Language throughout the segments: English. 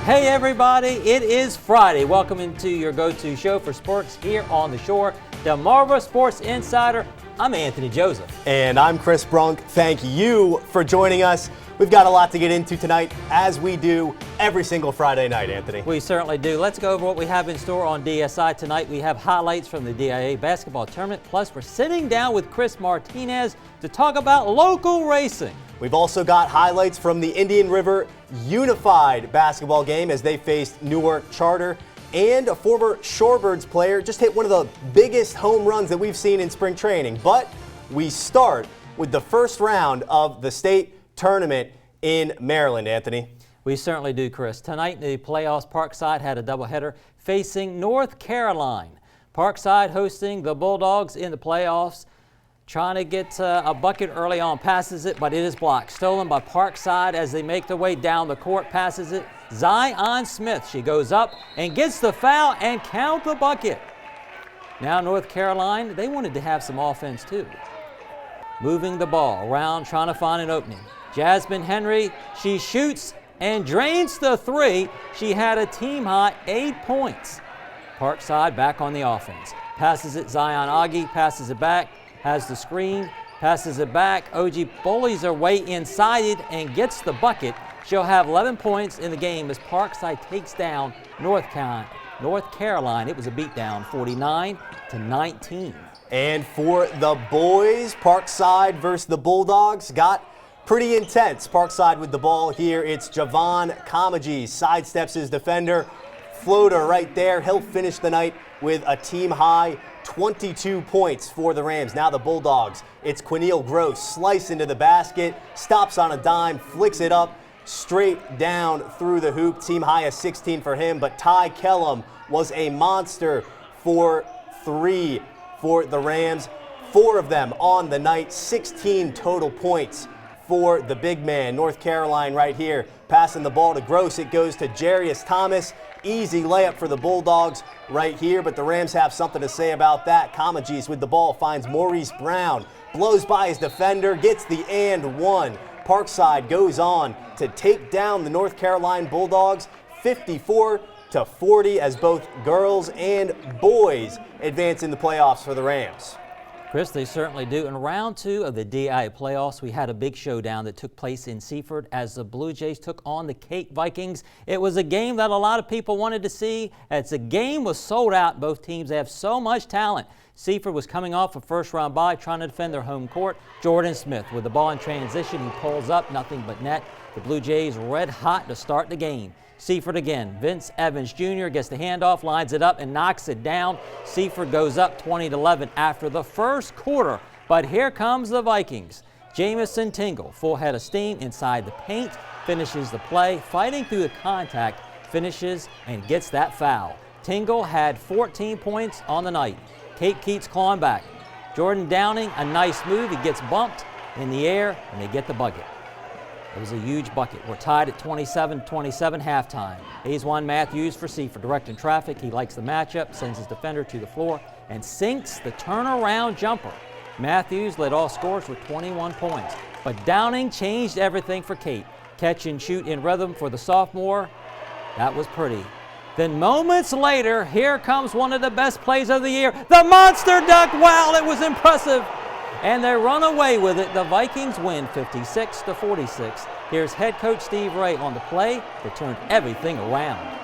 Hey everybody, it is Friday. Welcome into your go-to show for sports here on the shore. Delmarva Sports Insider. I'm Anthony Joseph. And I'm Chris Brunk. Thank you for joining us. We've got a lot to get into tonight, as we do every single Friday night, Anthony. We certainly do. Let's go over what we have in store on DSI tonight. We have highlights from the DIA basketball tournament, plus we're sitting down with Chris Martinez to talk about local racing. We've also got highlights from the Indian River Unified basketball game as they faced Newark Charter, and a former Shorebirds player just hit one of the biggest home runs that we've seen in spring training. But we start with the first round of the state tournament in Maryland, Anthony. We certainly do, Chris. Tonight in the playoffs, Parkside had a doubleheader facing North Carolina. Parkside hosting the Bulldogs in the playoffs. Trying to get a bucket early on, passes it, but it is blocked. Stolen by Parkside as they make their way down the court, passes it. Zion Smith, she goes up and gets the foul and count the bucket. Now North Carolina, they wanted to have some offense too. Moving the ball around, trying to find an opening. Jasmine Henry, she shoots and drains the three. She had a team high 8 points. Parkside back on the offense. Passes it, Zion Aggie passes it back. Has the screen, passes it back. OG bullies her way inside it and gets the bucket. She'll have 11 points in the game as Parkside takes down North Carolina. It was a beatdown, 49-19. And for the boys, Parkside versus the Bulldogs got pretty intense. Parkside with the ball here. It's Javon Kamaji, sidesteps his defender. Floater right there. He'll finish the night with a team high 22 points for the Rams. Now the Bulldogs, it's Quinneal Gross, slice into the basket, stops on a dime, flicks it up, straight down through the hoop. Team high of 16 for him, but Ty Kellum was a monster for 3 for the Rams. 4 of them on the night, 16 total points for the big man. North Carolina right here, passing the ball to Gross. It goes to Jarius Thomas. Easy layup for the Bulldogs right here, but the Rams have something to say about that. Kamaji's with the ball, finds Maurice Brown, blows by his defender, gets the and one. Parkside goes on to take down the North Carolina Bulldogs 54-40 as both girls and boys advance in the playoffs for the Rams. Chris, they certainly do. In round 2 of the DI playoffs, we had a big showdown that took place in Seaford as the Blue Jays took on the Cape Vikings. It was a game that a lot of people wanted to see. As the game was sold out, both teams have so much talent. Seaford was coming off a first-round bye, trying to defend their home court. Jordan Smith with the ball in transition. He pulls up, nothing but net. The Blue Jays red hot to start the game. Seaford again. Vince Evans Jr. gets the handoff, lines it up, and knocks it down. Seaford goes up 20-11 after the first quarter. But here comes the Vikings. Jamison Tingle, full head of steam inside the paint, finishes the play, fighting through the contact, finishes and gets that foul. Tingle had 14 points on the night. Kate Keats clawing back. Jordan Downing, a nice move. He gets bumped in the air, and they get the bucket. It was a huge bucket. We're tied at 27-27 halftime. Aizwan Matthews for Seaford directing traffic. He likes the matchup, sends his defender to the floor, and sinks the turnaround jumper. Matthews led all scorers with 21 points. But Downing changed everything for Kate. Catch and shoot in rhythm for the sophomore. That was pretty. Then moments later, here comes one of the best plays of the year. The monster duck. Wow, it was impressive. And they run away with it. The Vikings win 56-46. Here's head coach Steve Ray on the play that turned everything around.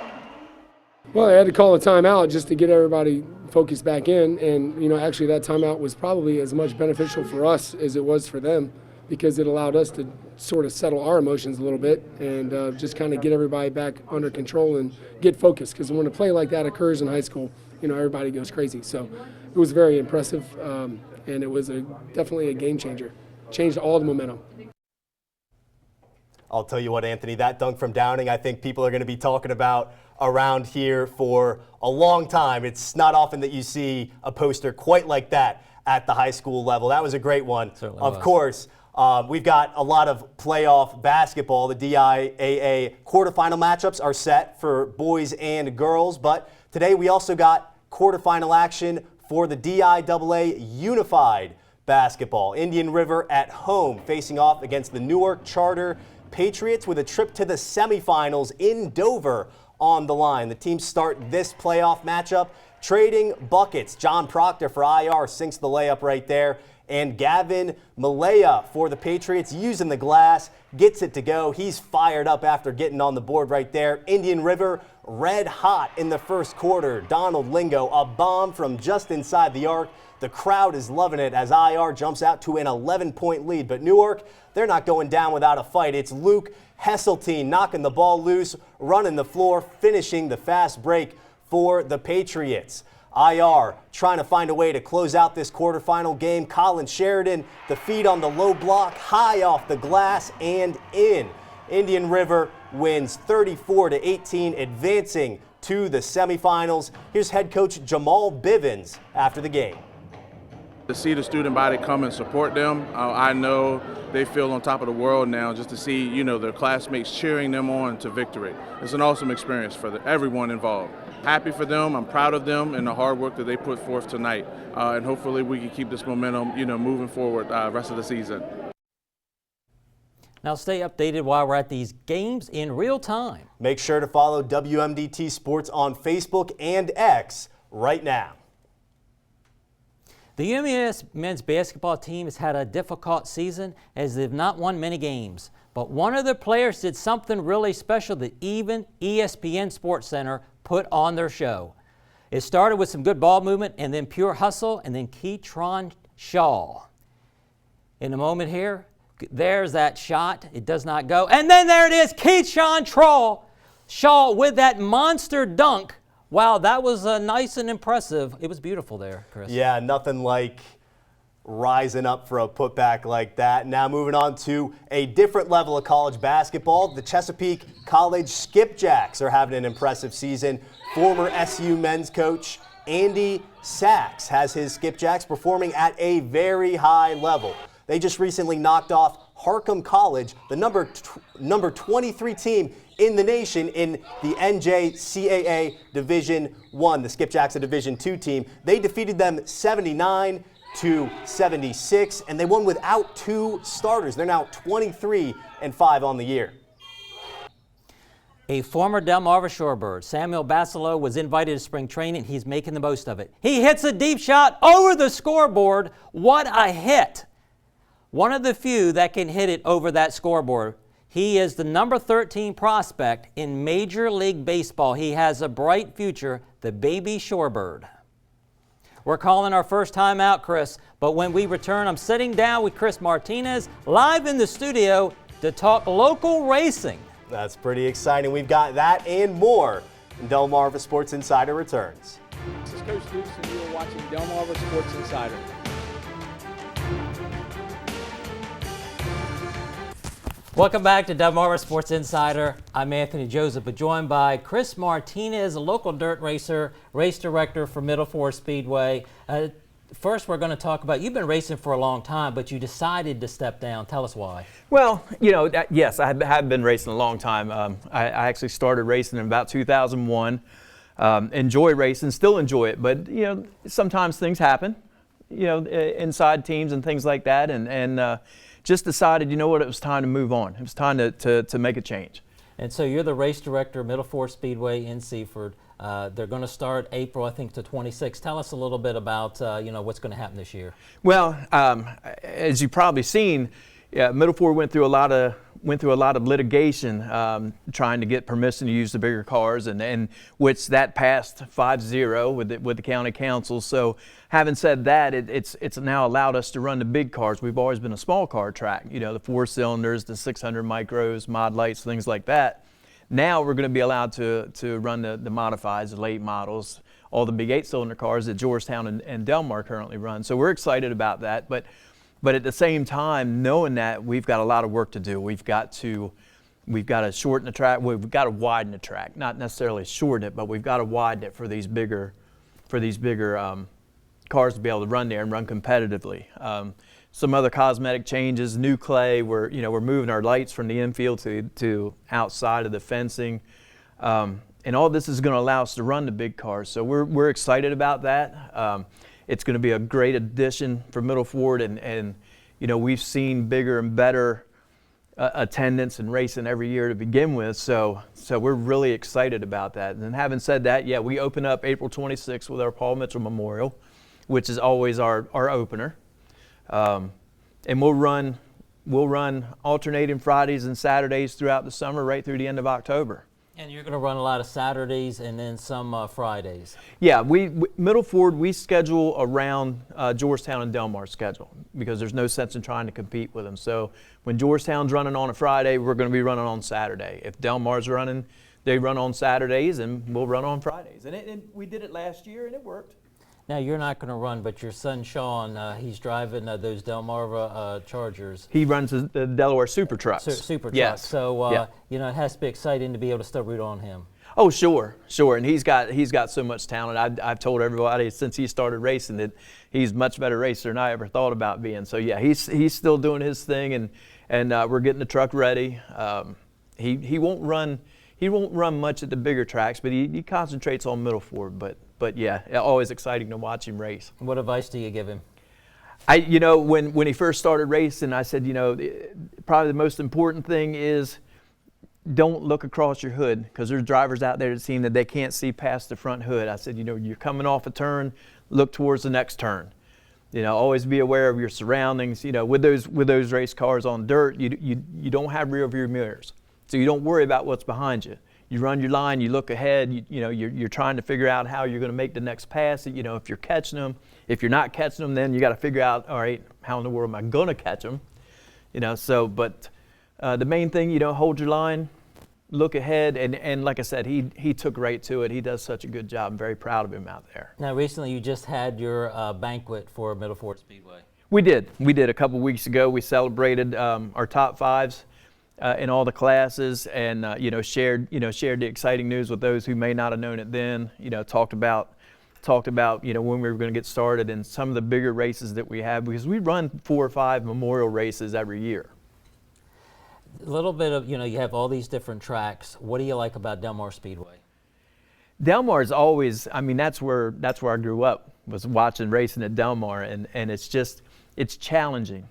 Well, I had to call a timeout just to get everybody focused back in. And, actually that timeout was probably as much beneficial for us as it was for them because it allowed us to sort of settle our emotions a little bit and just kind of get everybody back under control and get focused. Because when a play like that occurs in high school, everybody goes crazy. So it was very impressive. And it was definitely a game changer. Changed all the momentum. I'll tell you what, Anthony, that dunk from Downing, I think people are going to be talking about around here for a long time. It's not often that you see a poster quite like that at the high school level. That was a great one. Certainly of was. course, we've got a lot of playoff basketball. The DIAA quarterfinal matchups are set for boys and girls, but today we also got quarterfinal action for the DIAA Unified basketball. Indian River at home facing off against the Newark Charter Patriots with a trip to the semifinals in Dover on the line. The teams start this playoff matchup trading buckets. John Proctor for IR sinks the layup right there. And Gavin Malaya for the Patriots using the glass, gets it to go. He's fired up after getting on the board right there. Indian River red hot in the first quarter. Donald Lingo, a bomb from just inside the arc. The crowd is loving it as IR jumps out to an 11-point lead. But Newark, they're not going down without a fight. It's Luke Hesseltine knocking the ball loose, running the floor, finishing the fast break for the Patriots. IR trying to find a way to close out this quarterfinal game. Colin Sheridan, the feed on the low block, high off the glass and in. Indian River wins 34-18, advancing to the semifinals. Here's head coach Jamal Bivens after the game. To see the student body come and support them, I know they feel on top of the world now just to see, their classmates cheering them on to victory. It's an awesome experience for everyone involved. Happy for them, I'm proud of them and the hard work that they put forth tonight. And hopefully we can keep this momentum, moving forward rest of the season. Now stay updated while we're at these games in real time. Make sure to follow WMDT Sports on Facebook and X right now. The UMS men's basketball team has had a difficult season as they've not won many games. But one of their players did something really special that even ESPN Sports Center put on their show. It started with some good ball movement and then pure hustle and then Keytron Shaw. In a moment here, there's that shot. It does not go. And then there it is, Keytron Shaw with that monster dunk. Wow, that was nice and impressive. It was beautiful there, Chris. Yeah, nothing like rising up for a putback like that. Now moving on to a different level of college basketball. The Chesapeake College Skipjacks are having an impressive season. Former SU men's coach Andy Sachs has his Skipjacks performing at a very high level. They just recently knocked off Harcum College, the number 23 team in the nation in the NJCAA Division I. The Skipjacks, a Division II team. They defeated them 79-76, and they won without two starters. They're now 23-5 on the year. A former Delmarva Shorebird, Samuel Bassalo, was invited to spring training. He's making the most of it. He hits a deep shot over the scoreboard. What a hit! One of the few that can hit it over that scoreboard. He is the number 13 prospect in Major League Baseball. He has a bright future, the baby Shorebird. We're calling our first time out, Chris, but when we return, I'm sitting down with Chris Martinez live in the studio to talk local racing. That's pretty exciting. We've got that and more. Delmarva Sports Insider returns. This is Coach Dukes, and you are watching Delmarva Sports Insider. Welcome back to Delmarva Sports Insider. I'm Anthony Joseph, but joined by Chris Martinez, a local dirt racer, race director for Middle Forest Speedway. First, we're going to talk about, you've been racing for a long time, but you decided to step down. Tell us why. Well, yes, I have been racing a long time. I actually started racing in about 2001. Enjoy racing, still enjoy it, but, sometimes things happen, inside teams and things like that, and just decided, it was time to move on. It was time to make a change. And so you're the race director, Middle Forest Speedway in Seaford. They're going to start April, I think, to 26. Tell us a little bit about, what's going to happen this year. Well, as you've probably seen, Middle Forest went through a lot of litigation trying to get permission to use the bigger cars, and which that passed 5-0 with the county council. So, having said that, it's now allowed us to run the big cars. We've always been a small car track, the 4 cylinders, the 600 micros, mod lights, things like that. Now we're going to be allowed to run the modifieds, the late models, all the big 8-cylinder cars that Georgetown and Delmar currently run. So we're excited about that, but at the same time, knowing that we've got a lot of work to do. We've got to shorten the track. We've got to widen the track, not necessarily shorten it, but we've got to widen it for these bigger cars to be able to run there and run competitively. Some other cosmetic changes, new clay. We're moving our lights from the infield to outside of the fencing, and all this is going to allow us to run the big cars. So we're excited about that. It's going to be a great addition for Middle Forest, and we've seen bigger and better attendance and racing every year to begin with. So we're really excited about that. And having said that, yeah, we open up April 26th with our Paul Mitchell Memorial, which is always our opener. And we'll run alternating Fridays and Saturdays throughout the summer, right through the end of October. And you're going to run a lot of Saturdays and then some Fridays. Yeah, Middle Ford, we schedule around Georgetown and Delmar's schedule because there's no sense in trying to compete with them. So when Georgetown's running on a Friday, we're going to be running on Saturday. If Delmar's running, they run on Saturdays and we'll run on Fridays. And we did it last year and it worked. Now, you're not going to run, but your son, Sean, he's driving those Delmarva Chargers. He runs the Delaware Super Trucks. Super Trucks. Yes. So, yeah. You know, it has to be exciting to be able to still root on him. Oh, sure. And he's got so much talent. I've told everybody since he started racing that he's a much better racer than I ever thought about being. So, yeah, he's still doing his thing, and we're getting the truck ready. He won't run much at the bigger tracks, but he concentrates on Middle Ford. But yeah, always exciting to watch him race. What advice do you give him? When he first started racing, I said, probably the most important thing is don't look across your hood, because there's drivers out there that seem that they can't see past the front hood. I said, you're coming off a turn, look towards the next turn. Always be aware of your surroundings. With those race cars on dirt, you don't have rear view mirrors, so you don't worry about what's behind you. You run your line, you look ahead, you're trying to figure out how you're going to make the next pass. If you're catching them. If you're not catching them, then you got to figure out, all right, how in the world am I going to catch them? But the main thing, hold your line, look ahead, and like I said, he took right to it. He does such a good job. I'm very proud of him out there. Now, recently you just had your banquet for Middle Ford Speedway. We did a couple weeks ago. We celebrated our top fives in all the classes, and shared the exciting news with those who may not have known it then. Talked about when we were going to get started and some of the bigger races that we have, because we run 4 or 5 memorial races every year. A little bit of, you have all these different tracks. What do you like about Delmar Speedway? Delmar is always, that's where I grew up, was watching racing at Delmar, and it's challenging.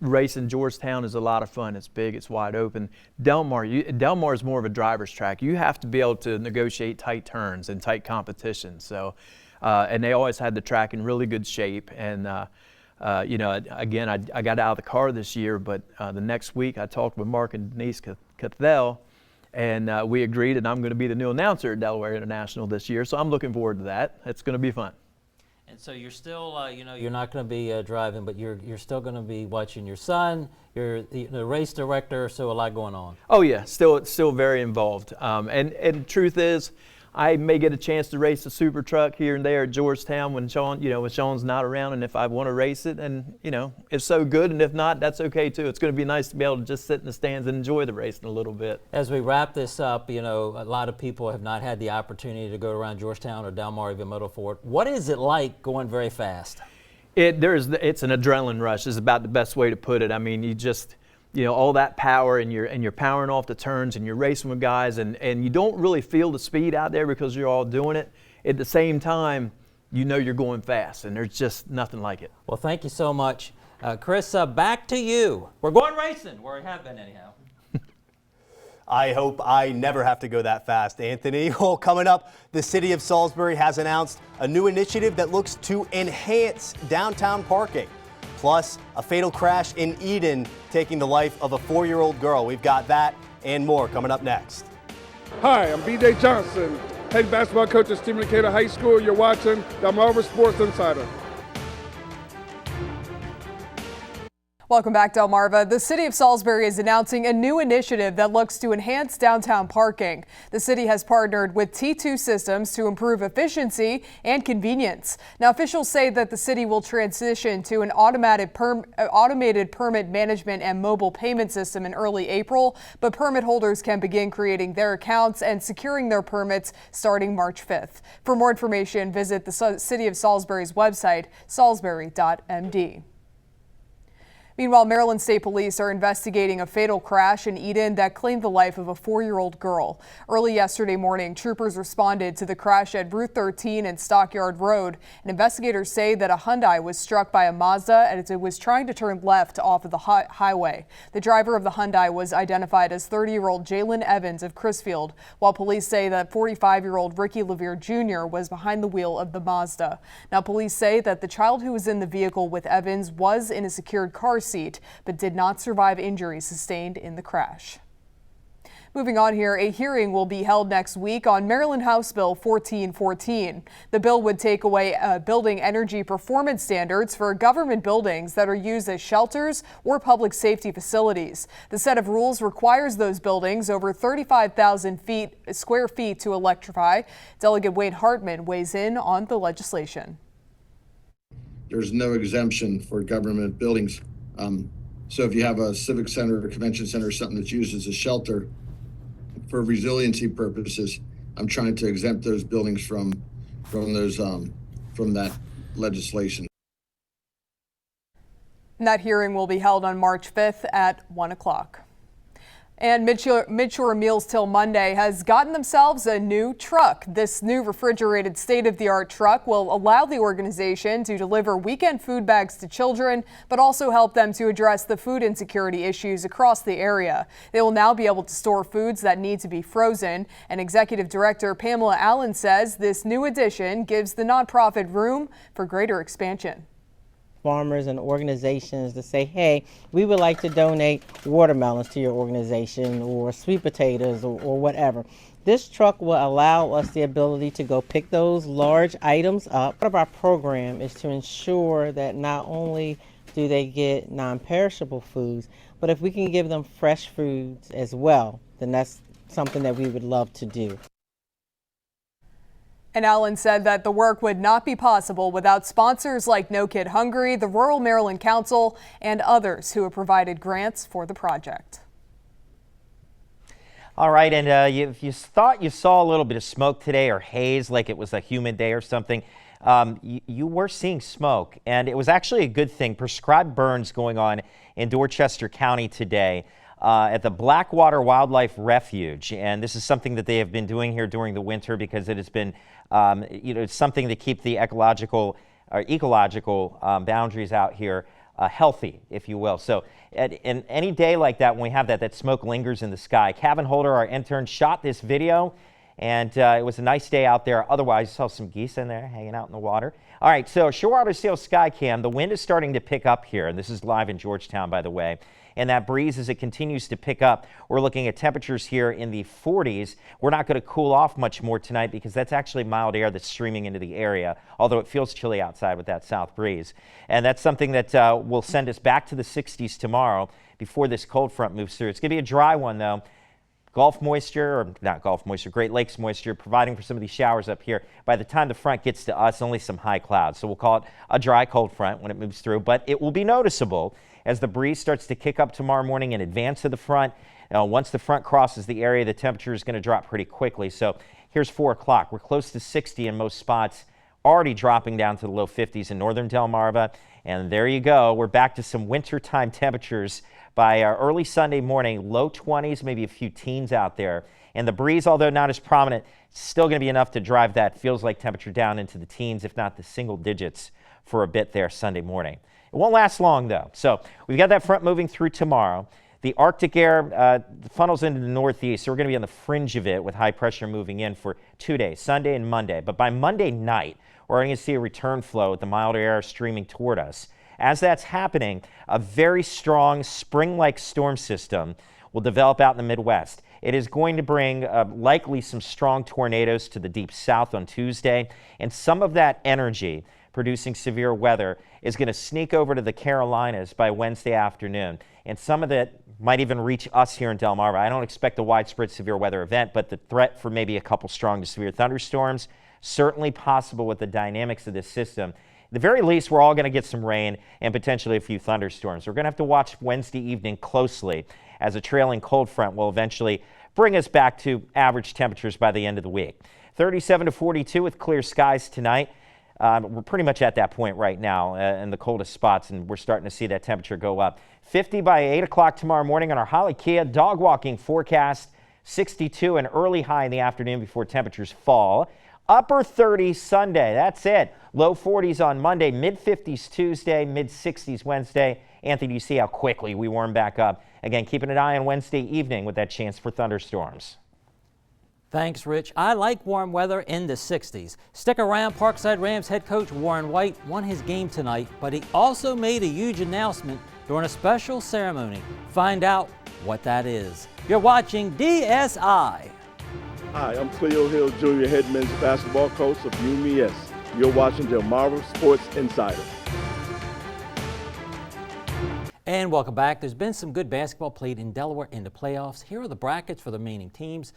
Racing Georgetown is a lot of fun. It's big, it's wide open. Delmar is more of a driver's track. You have to be able to negotiate tight turns and tight competition. So, and they always had the track in really good shape. And again, I got out of the car this year, but the next week I talked with Mark and Denise Cathell, and we agreed that I'm going to be the new announcer at Delaware International this year. So I'm looking forward to that. It's going to be fun. And so you're still, you're not going to be driving, but you're still going to be watching your son. You're the race director, so a lot going on. Oh yeah, still very involved. And truth is, I may get a chance to race a super truck here and there at Georgetown when Sean's not around, and if I want to race it, and if so, good, and if not, that's okay too. It's going to be nice to be able to just sit in the stands and enjoy the racing a little bit. As we wrap this up, a lot of people have not had the opportunity to go around Georgetown or Delmar, even Middle Ford. What is it like going very fast? It's an adrenaline rush is about the best way to put it. You just all that power, and you're powering off the turns, and you're racing with guys, and you don't really feel the speed out there because you're all doing it. At the same time, you're going fast, and there's just nothing like it. Well, thank you so much. Chris, back to you. We're going racing, or we have been anyhow. I hope I never have to go that fast, Anthony. Well, coming up, the city of Salisbury has announced a new initiative that looks to enhance downtown parking. Plus, a fatal crash in Eden taking the life of a 4-year-old girl. We've got that and more coming up next. Hi, I'm B.J. Johnson, head basketball coach at Stephen Decatur High School. You're watching Delmarva Sports Insider. Welcome back, Delmarva. The city of Salisbury is announcing a new initiative that looks to enhance downtown parking. The city has partnered with T2 Systems to improve efficiency and convenience. Now, officials say that the city will transition to an automated permit management and mobile payment system in early April, but permit holders can begin creating their accounts and securing their permits starting March 5th. For more information, visit the City of Salisbury's website, salisbury.md. Meanwhile, Maryland State Police are investigating a fatal crash in Eden that claimed the life of a 4-year-old girl. Early yesterday morning, troopers responded to the crash at Route 13 and Stockyard Road. And investigators say that a Hyundai was struck by a Mazda as it was trying to turn left off of the highway. The driver of the Hyundai was identified as 30-year-old Jalen Evans of Crisfield, while police say that 45-year-old Ricky Levere Jr. was behind the wheel of the Mazda. Now, police say that the child who was in the vehicle with Evans was in a secured car seat, but did not survive injuries sustained in the crash. Moving on here, a hearing will be held next week on Maryland House Bill 1414. The bill would take away building energy performance standards for government buildings that are used as shelters or public safety facilities. The set of rules requires those buildings over 35,000 square feet to electrify. Delegate Wade Hartman weighs in on the legislation. There's no exemption for government buildings. So if you have a civic center or convention center or something that's used as a shelter for resiliency purposes, I'm trying to exempt those buildings from that legislation. And that hearing will be held on March 5th at 1 o'clock. And Midshore Meals Till Monday has gotten themselves a new truck. This new refrigerated state-of-the-art truck will allow the organization to deliver weekend food bags to children, but also help them to address the food insecurity issues across the area. They will now be able to store foods that need to be frozen. And Executive Director Pamela Allen says this new addition gives the nonprofit room for greater expansion. Farmers and organizations to say, hey, we would like to donate watermelons to your organization or sweet potatoes or whatever. This truck will allow us the ability to go pick those large items up. Part of our program is to ensure that not only do they get non-perishable foods, but if we can give them fresh foods as well, then that's something that we would love to do. And Allen said that the work would not be possible without sponsors like No Kid Hungry, the Rural Maryland Council, and others who have provided grants for the project. All right, and if you thought you saw a little bit of smoke today or haze, like it was a humid day or something, you were seeing smoke, and it was actually a good thing. Prescribed burns going on in Dorchester County today at the Blackwater Wildlife Refuge, and this is something that they have been doing here during the winter because it has been, it's something to keep the ecological boundaries out here healthy, if you will. So in any day like that, when we have that smoke lingers in the sky. Kevin Holder, our intern, shot this video, and it was a nice day out there. Otherwise, you saw some geese in there hanging out in the water. All right, so Shearwater Seal Sky Cam, the wind is starting to pick up here, and this is live in Georgetown, by the way. And that breeze, as it continues to pick up, we're looking at temperatures here in the 40s. We're not going to cool off much more tonight because that's actually mild air that's streaming into the area, although it feels chilly outside with that south breeze. And that's something that will send us back to the 60s tomorrow before this cold front moves through. It's going to be a dry one, though. Gulf moisture, or not Gulf moisture, Great Lakes moisture, providing for some of these showers up here. By the time the front gets to us, only some high clouds. So we'll call it a dry cold front when it moves through, but it will be noticeable as the breeze starts to kick up tomorrow morning in advance of the front. Once the front crosses the area, the temperature is going to drop pretty quickly. So here's 4 o'clock. We're close to 60 in most spots, already dropping down to the low 50s in northern Delmarva. And there you go. We're back to some wintertime temperatures by early Sunday morning, low 20s, maybe a few teens out there. And the breeze, although not as prominent, still going to be enough to drive that feels like temperature down into the teens, if not the single digits for a bit there Sunday morning. It won't last long, though. So we've got that front moving through tomorrow. The Arctic air funnels into the northeast, so we're going to be on the fringe of it with high pressure moving in for 2 days, Sunday and Monday. But by Monday night, we're going to see a return flow with the milder air streaming toward us. As that's happening, a very strong spring-like storm system will develop out in the Midwest. It is going to bring likely some strong tornadoes to the deep south on Tuesday, and some of that energy producing severe weather is going to sneak over to the Carolinas by Wednesday afternoon. And some of that might even reach us here in Delmarva. I don't expect a widespread severe weather event, but the threat for maybe a couple strong to severe thunderstorms, certainly possible with the dynamics of this system. At the very least, we're all going to get some rain and potentially a few thunderstorms. We're going to have to watch Wednesday evening closely as a trailing cold front will eventually bring us back to average temperatures by the end of the week. 37 to 42 with clear skies tonight. We're pretty much at that point right now in the coldest spots, and we're starting to see that temperature go up. 50 by 8 o'clock tomorrow morning on our Holly Kia dog walking forecast. 62 an early high in the afternoon before temperatures fall. Upper 30s Sunday. That's it. Low 40s on Monday. Mid 50s Tuesday. Mid 60s Wednesday. Anthony, you see how quickly we warm back up. Again, keeping an eye on Wednesday evening with that chance for thunderstorms. Thanks, Rich. I like warm weather in the 60s. Stick around. Parkside Rams head coach Warren White won his game tonight, but he also made a huge announcement during a special ceremony. Find out what that is. You're watching DSI. Hi, I'm Cleo Hill, Jr., head men's basketball coach of UMES. You're watching Delmarva Sports Insider. And welcome back. There's been some good basketball played in Delaware in the playoffs. Here are the brackets for the remaining teams.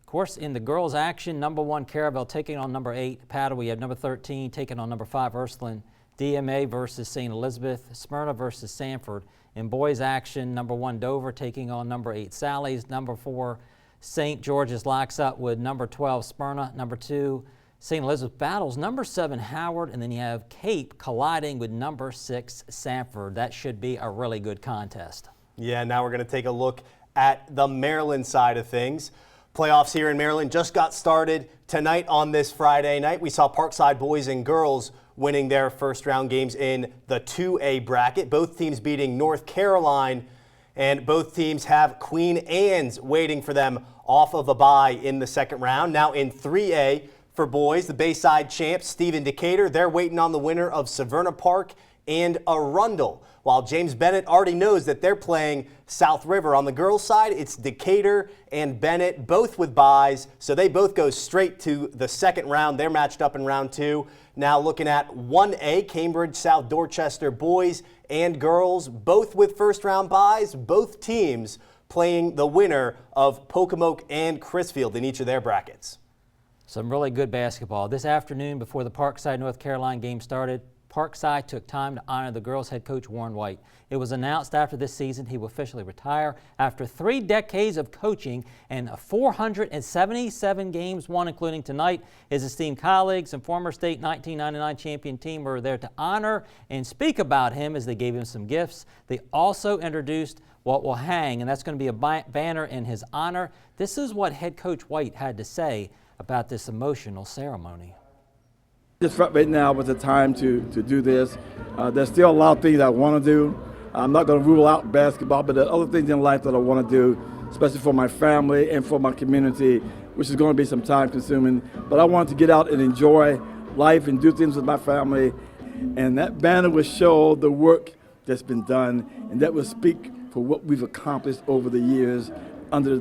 Of course, in the girls' action, number 1 Caravel taking on number 8 Paddle. We have number 13 taking on number 5 Ursuline. DMA versus St. Elizabeth. Smyrna versus Sanford. In boys' action, number 1 Dover taking on number 8 Sally's. Number 4 St. George's locks up with number 12 Smyrna. Number 2 St. Elizabeth battles number 7 Howard, and then you have Cape colliding with number 6 Sanford. That should be a really good contest. Yeah, now we're going to take a look at the Maryland side of things. Playoffs here in Maryland just got started tonight on this Friday night. We saw Parkside boys and girls winning their first round games in the 2A bracket. Both teams beating North Carolina, and both teams have Queen Anne's waiting for them off of a bye in the second round. Now in 3A for boys, the Bayside champs, Stephen Decatur, they're waiting on the winner of Severna Park and Arundel, while James Bennett already knows that they're playing South River. On the girls' side, it's Decatur and Bennett, both with byes, so they both go straight to the second round. They're matched up in round 2. Now looking at 1A, Cambridge, South Dorchester boys and girls, both with first-round byes, both teams playing the winner of Pocomoke and Crisfield in each of their brackets. Some really good basketball. This afternoon, before the Parkside, North Carolina game started, Parkside took time to honor the girls' head coach, Warren White. It was announced after this season he will officially retire after 3 decades of coaching and 477 games won, including tonight. His esteemed colleagues and former state 1999 champion team were there to honor and speak about him as they gave him some gifts. They also introduced what will hang, and that's going to be a banner in his honor. This is what head coach White had to say about this emotional ceremony. Just right now was the time to do this. There's still a lot of things I want to do. I'm not going to rule out basketball, but there are other things in life that I want to do, especially for my family and for my community, which is going to be some time consuming. But I want to get out and enjoy life and do things with my family. And that banner will show the work that's been done, and that will speak for what we've accomplished over the years under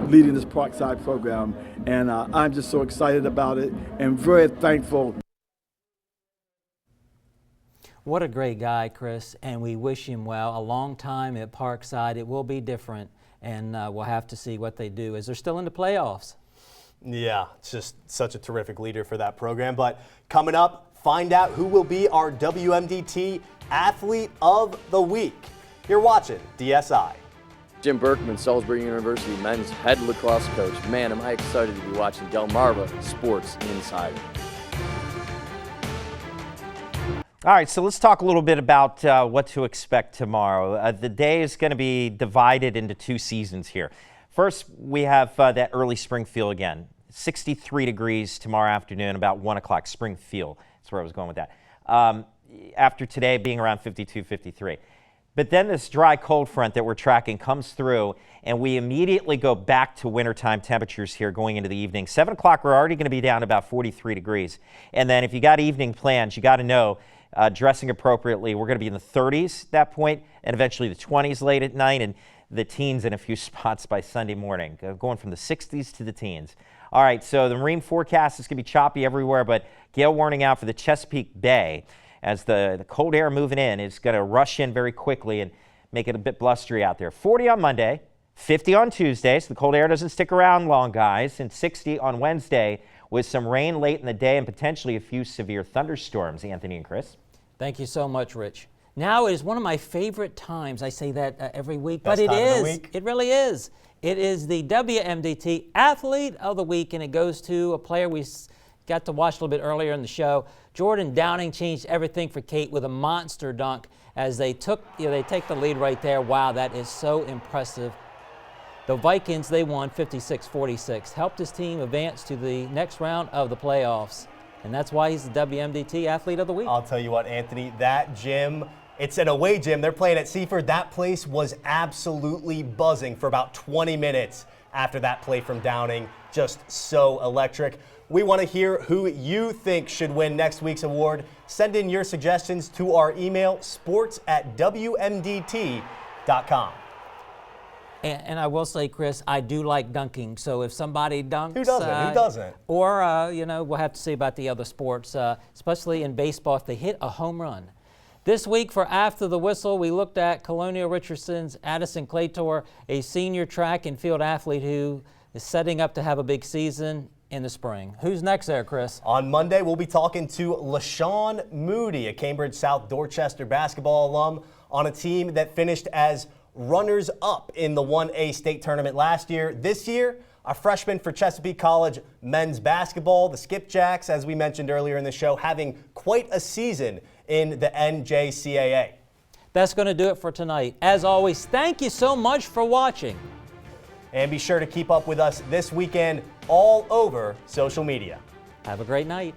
leading this Parkside program. And I'm just so excited about it and very thankful. What a great guy, Chris, and we wish him well. A long time at Parkside. It will be different, and we'll have to see what they do as they're still in the playoffs. Yeah, it's just such a terrific leader for that program. But coming up, find out who will be our WMDT Athlete of the Week. You're watching DSI. Jim Berkman, Salisbury University men's head lacrosse coach. Man, am I excited to be watching Delmarva Sports Insider. All right, so let's talk a little bit about what to expect tomorrow. The day is going to be divided into 2 seasons here. First, we have that early Springfield again. 63 degrees tomorrow afternoon, about 1 o'clock, Springfield. That's where I was going with that. After today being around 52, 53. But then this dry cold front that we're tracking comes through, and we immediately go back to wintertime temperatures here going into the evening. 7 o'clock, we're already going to be down about 43 degrees. And then if you got evening plans, you got to know dressing appropriately. We're going to be in the 30s at that point, and eventually the 20s late at night, and the teens in a few spots by Sunday morning, going from the 60s to the teens. All right, so the marine forecast is going to be choppy everywhere, but gale warning out for the Chesapeake Bay as the cold air moving in is going to rush in very quickly and make it a bit blustery out there. 40 on Monday, 50 on Tuesday, so the cold air doesn't stick around long, guys, and 60 on Wednesday with some rain late in the day and potentially a few severe thunderstorms. Anthony and Chris. Thank you so much, Rich. Now it is one of my favorite times. I say that every week, Best but it time of the is. week. It really is. It is the WMDT Athlete of the Week, and it goes to a player we got to watch a little bit earlier in the show. Jordan Downing changed everything for Kate with a monster dunk as they take the lead right there. Wow, that is so impressive. The Vikings, they won 56-46, helped his team advance to the next round of the playoffs. And that's why he's the WMDT Athlete of the Week. I'll tell you what, Anthony, that gym, it's an away gym. They're playing at Seaford. That place was absolutely buzzing for about 20 minutes after that play from Downing. Just so electric. We want to hear who you think should win next week's award. Send in your suggestions to our email, sports@wmdt.com. And I will say, Chris, I do like dunking. So if somebody dunks, who doesn't? Who doesn't? Or we'll have to see about the other sports, especially in baseball if they hit a home run. This week for After the Whistle, we looked at Colonial Richardson's Addison Claytor, a senior track and field athlete who is setting up to have a big season in the spring. Who's next there, Chris? On Monday, we'll be talking to LaShawn Moody, a Cambridge South Dorchester basketball alum on a team that finished as runners-up in the 1A state tournament last year. This year, a freshman for Chesapeake College men's basketball, the Skipjacks, as we mentioned earlier in the show, having quite a season in the NJCAA. That's going to do it for tonight. As always, thank you so much for watching. And be sure to keep up with us this weekend all over social media. Have a great night.